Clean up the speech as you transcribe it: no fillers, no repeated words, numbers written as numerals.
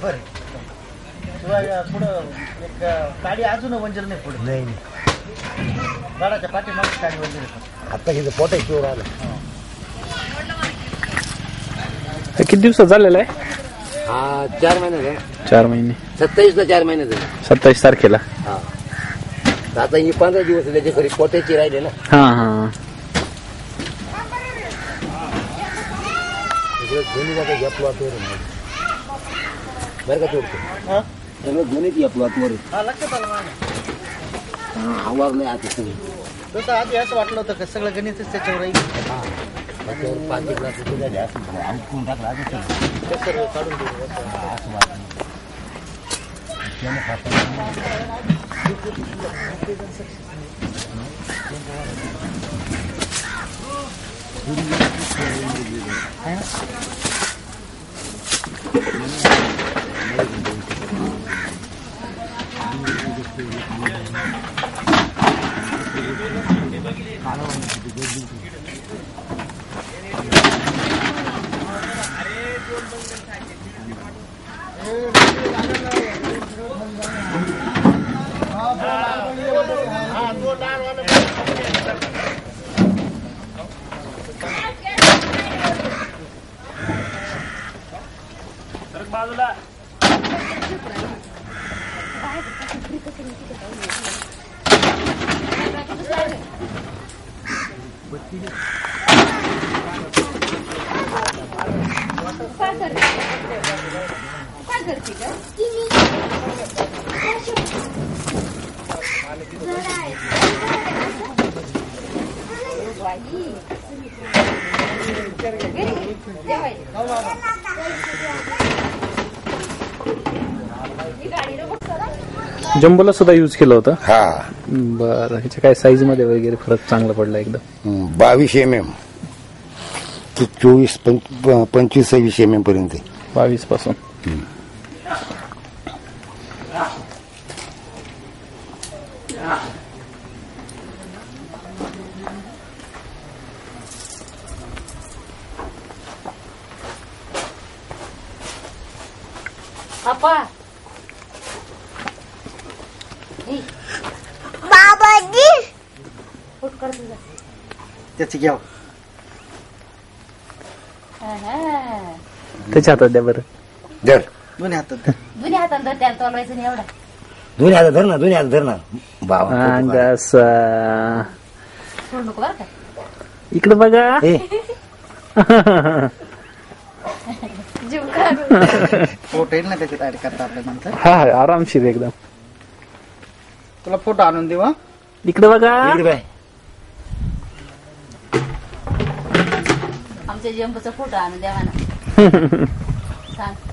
बरोबर आहे. शिवाय पुढं एक गाडी अजून वंजर नाही पुढे. नाही गाडाच्या पाठीमागे गाडी वंजर आहे. आता हिचं पोटाय चोर आलं. किती दिवसात झालेला आहे? हा 4 महिने झाले. 4 महिने. 27ला 4 महिने झाले. 27 तारखेला. हा आता ही 15 दिवस त्याच्या घरी पोटायची राहिले ना. हा हा दोन्ही जागा या प्लॉटवर बरं का तोडतो. सगळं दोन्हीच या प्लॉटवर लक्षात आलं माझ्या. आवाज नाही आता सगळं. तसं आधी असं वाटलं होतं का सगळं गणितच त्याच्यावर राहील. त्याच्यावर 5 लाख रुपये झाले असं आउटकून टाकला असं ते सर्व काढून देऊ असं वाटलं. बाजूला जम्बोला सुद्धा यूज केलं होतं. हा बरं. ह्याच्या काय साईज मध्ये वगैरे फरक चांगला पडला एकदम. 22 mm ते 24-25-26 mm पर्यंत. 22 पासून. त्याची घ्याव. त्याच्या हातात द्या बरं. धर दोन्ही हातात. जुन्या हातात त्याला तोलवायचं नाही एवढा. दोन्ही हातात धर ना. दोन्ही हातात धर ना. बाबा सोड नको बरं का. इकडे बघा. जीव काढून फोटो येईल ना त्याच्यात ऍड करता आपल्या नंतर. हा आरामशीर एकदम. तुला फोटो आणून देऊ. इकडे बघा. आमच्या जंबूचा फोटो आणून द्या म्हणा. सांग.